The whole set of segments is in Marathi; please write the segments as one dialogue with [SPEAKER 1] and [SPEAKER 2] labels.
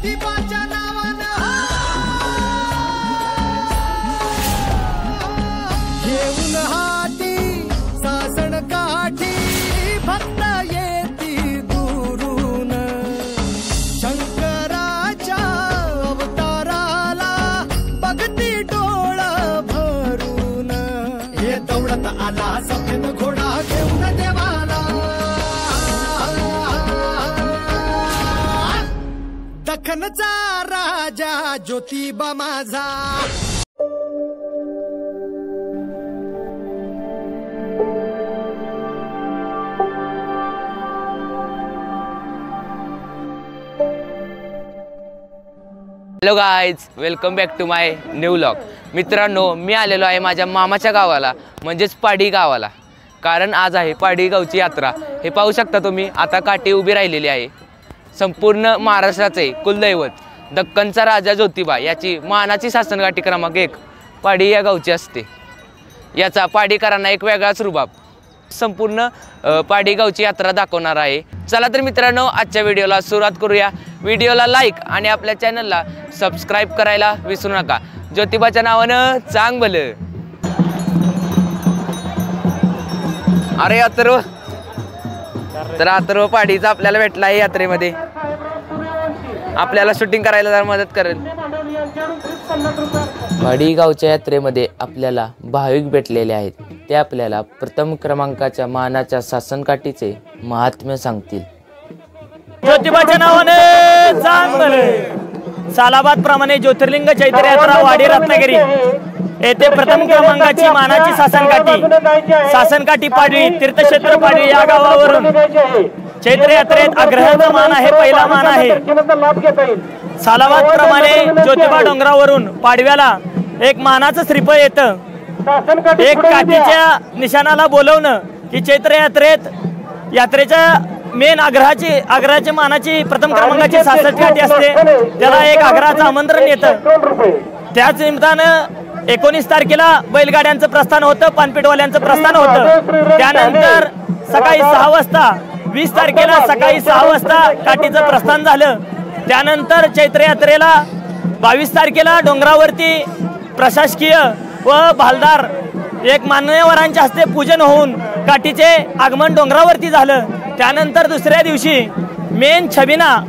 [SPEAKER 1] ज्योतिबाच्या नावानं घेऊन हाती सासण काठी भक्त येती दुरून शंकराच्या अवताराला बघती डोळ भरून हे दौडत आला सफेद घोडा घेऊन देवाला दख्खनचा राजा ज्योतिबा माझा।
[SPEAKER 2] Hello guys, welcome back to my new vlog. मित्रांनो, मी आलेलो आहे माझ्या मामाच्या गावाला म्हणजेच पाडी गावाला, कारण आज आहे पाडी गावची यात्रा। हे पाहू शकता तुम्ही, आता काठी उभी राहिलेली आहे। संपूर्ण महाराष्ट्राचे कुलदैवत दख्खनचा राजा ज्योतिबा याची मानाची शासनकाठी क्रमांक 1 पाडी या गावची असते। याचा पाडीकरांना एक वेगळाच रुबाब संपूर्ण पाडी गावची यात्रा दाखवणार आहे। चला तर मित्रांनो, आजच्या व्हिडिओला सुरुवात करूया। व्हिडिओला लाईक आणि आपल्या चॅनलला सबस्क्राईब करायला विसरू नका। ज्योतिबाच्या नावानं चांग भलं। अरे यात्रो तर अथर्व पाडीचा आपल्याला भेटला आहे यात्रेमध्ये, आपल्याला शूटिंग करायला जरा मदत करेल। पाडी गावच्या यात्रेमध्ये आपल्याला भाविक भेटलेले आहेत, ते आपल्याला प्रथम क्रमांकाच्या मानाच्या शासनकाठीचे महात्म्य सांगतील।
[SPEAKER 3] ज्योतिबाच्या नावाने चांग भलं। सालाबाद प्रमाणे ज्योतिर्लिंग चैत्र यात्रा वाडी रत्नागिरी येथे प्रथम क्रमांकाची मानाची शासनकाठी पाडवी तीर्थक्षेत्र पाडवी या गावावरून चैत्र यात्रेत अग्रहाचा मान आहे, पहिला मान आहे। सालाबाद प्रमाणे ज्योतिबा डोंगरावरून पाडव्याला एक मानाचं श्रीफळ येतं, एक काठीच्या निशाणाला बोलवणं की चैत्र यात्रेच्या मेन आग्रहाची मानाची प्रथम क्रमांकाची शासनकाठी असते, त्याला एक आग्रहाचं आमंत्रण येतं। त्याच निमित्तानं 19 तारखेला बैलगाड्यांचं प्रस्थान होतं, पानपेटवाल्यांचं प्रस्थान होतं। त्यानंतर सकाळी 6 वाजता 20 तारखेला सकाळी 6 वाजता काठीचं प्रस्थान झालं। त्यानंतर चैत्र यात्रेला 22 तारखेला डोंगरावरती प्रशासकीय व भालदार एक मान्यवरांच्या हस्ते पूजन होऊन काठीचे आगमन डोंगरावरती झालं। त्यानंतर दुसऱ्या दिवशी मेन छबिना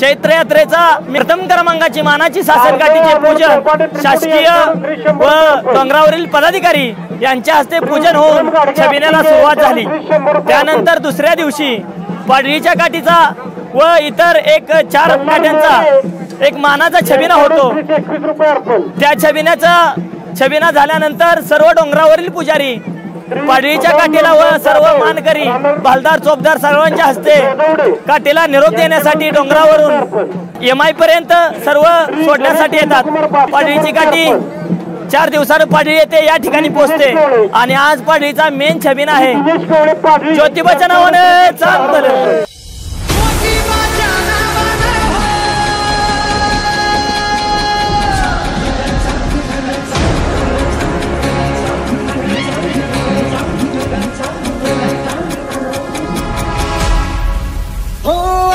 [SPEAKER 3] चैत्र यात्रेचा प्रथम क्रमांकाची मानाची शासनकाठीचे पूजन शासकीय व डोंगरावरील पदाधिकारी यांच्या हस्ते पूजन होऊन छबिन्याला सुरुवात झाली। त्यानंतर दुसऱ्या दिवशी पाडवीच्या काठीचा व इतर एक 4 काठ्यांचा एक मानाचा छबिना होतो। त्या छबिना झाल्यानंतर सर्व डोंगरावरील पुजारी पाडवीच्या काठीला व सर्व मानकरी भालदार चोपदार सर्वांच्या हस्ते काठीला निरोप देण्यासाठी डोंगरावरून एमआय पर्यंत सर्व सोडण्यासाठी येतात। पाडवीची काठी 4 दिवसांनी पाडवी येते, या ठिकाणी पोहोचते आणि आज पाडवीचा मेन छबिना आहे। ज्योतिबाच्या नावाने चांग भलं।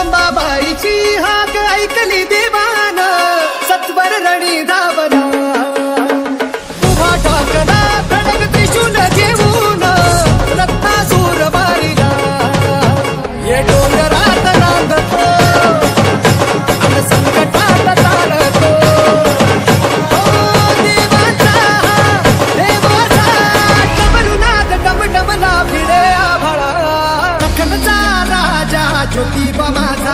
[SPEAKER 1] बाबाईची हाक ऐकली देवान सत्वर रणी धावला उभा ठाकला खडग त्रिशूल घेऊन रत्नासूर वारीला ये डोंगरात नांदतो आणि संकटात चालतो देवाचा डमरुनाद डमडमला भिडे आभाळा दख्खनचा राजा ज्योतिबा माझा।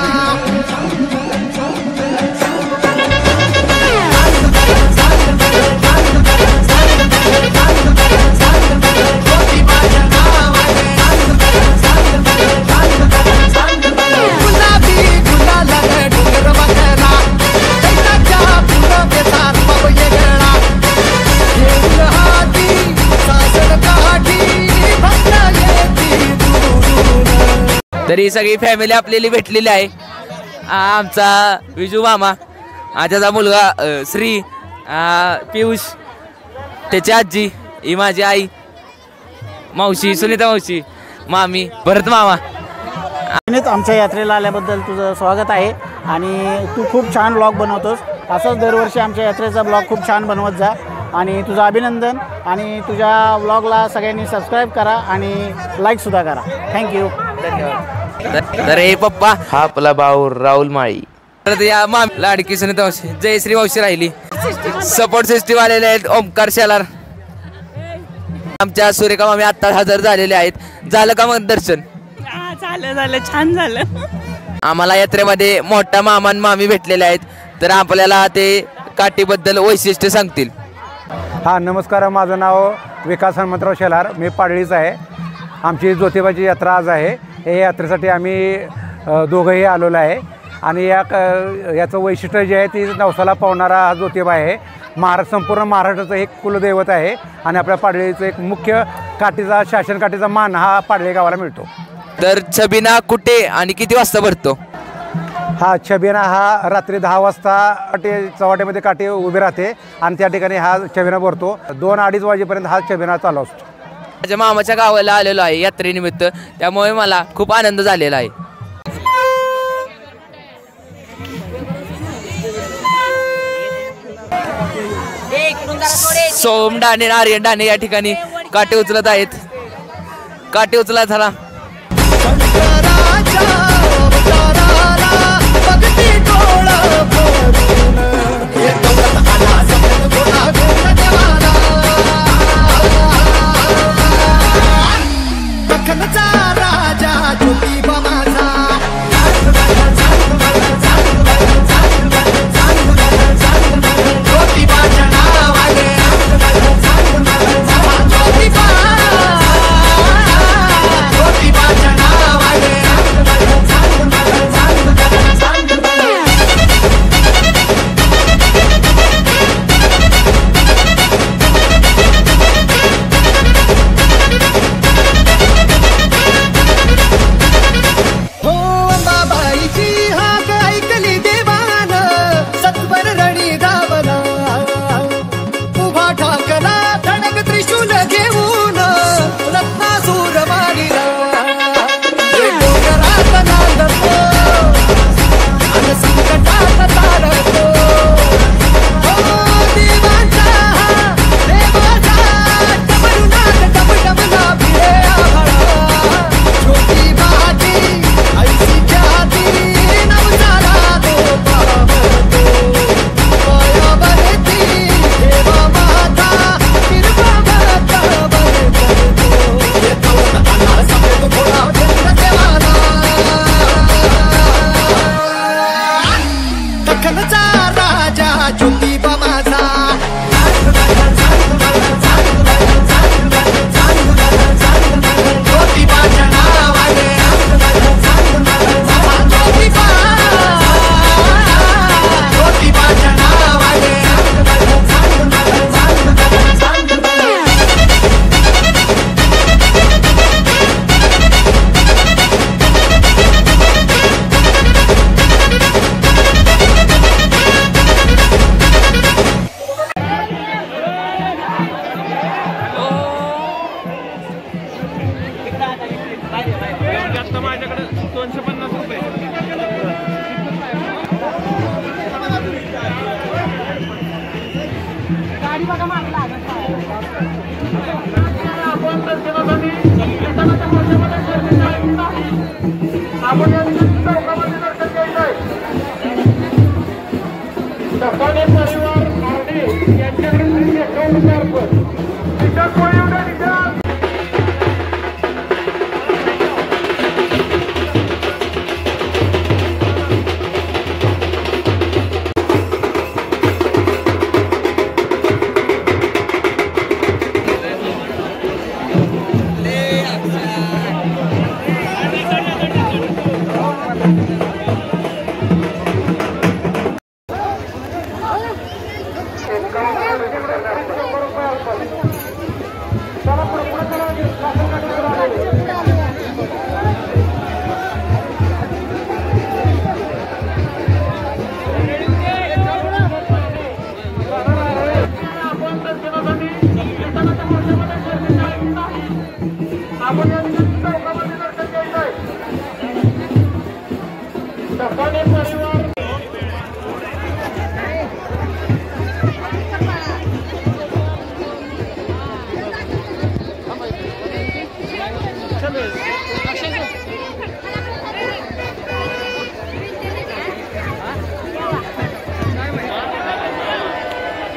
[SPEAKER 2] तरी सगळी फॅमिली आपल्याला भेटलेली आहे। आमचा विजू मामा, त्याचा मुलगा श्री, पियुष, त्याची आजी, ही माझी आई, मावशी सुनीता मावशी, मामी, भरत मामा
[SPEAKER 4] आमच्या यात्रेला आल्याबद्दल तुझं स्वागत आहे आणि तू खूप छान ब्लॉग बनवतोस. असंच दरवर्षी आमच्या यात्रेचा ब्लॉग खूप छान बनवत जा आणि तुझं अभिनंदन. आणि तुझ्या ब्लॉगला सगळ्यांनी सबस्क्राईब करा आणि लाईकसुद्धा करा. थँक्यू.
[SPEAKER 2] धन्यवाद. तर हे पप्पा हा आपला भाऊ राहुल माळी. तर या लाडकी सुनीता मावशी जयश्री मावशी राहिली. सपोर्ट सिस्टीम आलेले आहेत. ओमकार शेलार आमच्या सुरेखा मामी आत्ता हजर झालेले आहेत. झालं का मग दर्शन?
[SPEAKER 5] झालं छान झालं.
[SPEAKER 2] आम्हाला यात्रेमध्ये मोठा मामा मामी भेटलेले आहेत. तर आपल्याला ते काठीबद्दल वैशिष्ट्य सांगतील.
[SPEAKER 6] हा नमस्कार. माझं नाव विकास हनुमंतराव शेलार. मी पाडळीच आहे. आमची ज्योतिबाची यात्रा आज आहे. या यात्रेसाठी आम्ही दोघंही आलेलो आहे आणि याचं वैशिष्ट्य जे आहे ती नवसाला पावणारा हा ज्योतिबा आहे. संपूर्ण महाराष्ट्राचं एक कुलदैवत आहे आणि आपल्या पाडळीचं एक मुख्य काठीचा शासन काठीचा मान हा पाडळी गावाला मिळतो.
[SPEAKER 2] तर छबिना कुठे आणि किती वाजता भरतो?
[SPEAKER 6] हा छबिना हा रात्री 10 वाजता चव्हाट्यामध्ये काठी उभी राहते आणि त्या ठिकाणी हा छबिना भरतो. 2-2:30 वाजेपर्यंत हा छबिना चालू असतो.
[SPEAKER 2] माझ्या मामाच्या गावाला आलेलो आहे यात्रेनिमित्त, त्यामुळे मला खूप आनंद झालेला आहे. सोम डाणे आर्यन डाणे या ठिकाणी काटे उचलत आहेत. काटे उचला झाला.
[SPEAKER 1] राजा ज्योतिबा माझा ज्योतिबाच्या नावाने ज्योतिबाच्या नावाने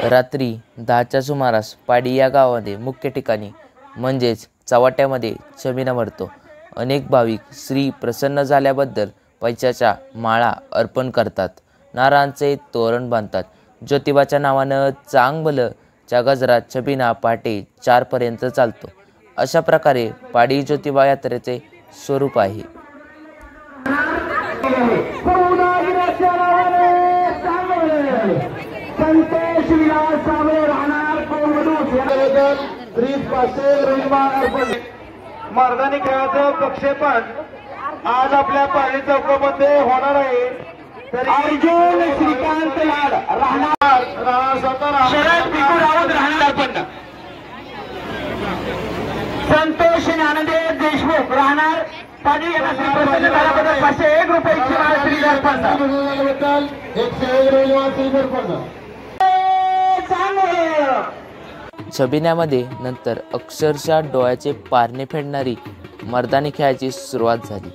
[SPEAKER 2] रात्री 10च्या सुमारास पाडी या गावामध्ये मुख्य ठिकाणी म्हणजेच चव्हाट्यामध्ये छबिना भरतो. अनेक भाविक श्री प्रसन्न झाल्याबद्दल पैशाच्या माळा अर्पण करतात. नारळांचे तोरण बांधतात. ज्योतिबाच्या नावानं चांग भलं च्या गजरात छबिना पहाटे 4पर्यंत चालतो. अशा प्रकारे पाडी ज्योतिबा यात्रेचे स्वरूप आहे.
[SPEAKER 7] मर्दानी खेळाचं प्रक्षेपण आज आपल्या पारडी चौकामध्ये होणार आहे. अर्जुन श्रीकांत लाड राहणार शरद भिकू राऊत राहणार पण संतोष ज्ञानदेव देशमुख राहणार पाडी यांना श्री प्रसन्न झाल्याबद्दल 501 रुपयाची माळ श्री दर्पण 101 रुपये.
[SPEAKER 2] छबिन्यामध्ये नंतर अक्षरशः डोळ्याचे पारणे फेडणारी मर्दानी खेळाची सुरुवात झाली.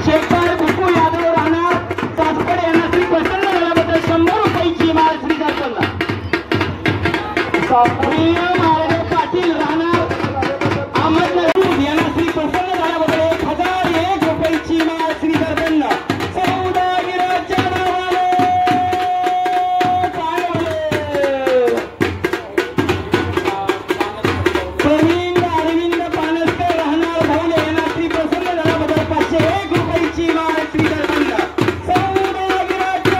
[SPEAKER 7] शेखर भिकू यादव राहणार सासपड यांना श्री प्रसन्न झाल्याबद्दल 100 रुपयाची माळ श्री दर्पण. प्रिय महाराज पाटील राहणार अहमदनगर यांना श्री प्रसन्न झाल्याबद्दल 1001 रुपयाची माळ श्री दर्पण. सौदागिराच्या नावाने प्रवीण अरविंद पानसकर राहणार भाऊले यांना श्री प्रसन्न झाल्याबद्दल 501 रुपयाची माळ श्री दर्पण. सौदागिराच्या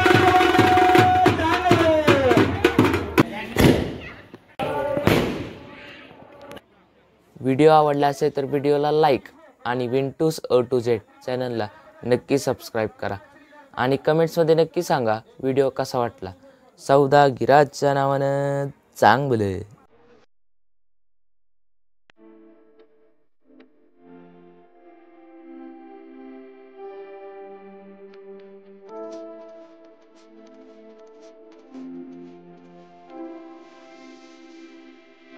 [SPEAKER 2] व्हिडिओ आवडला असेल तर व्हिडिओला लाईक आणि विंटूस A to Z चॅनलला नक्की सबस्क्राईब करा आणि कमेंट्समध्ये नक्की सांगा व्हिडिओ कसा वाटला. सौदागिराच्या नावानं चांगलं.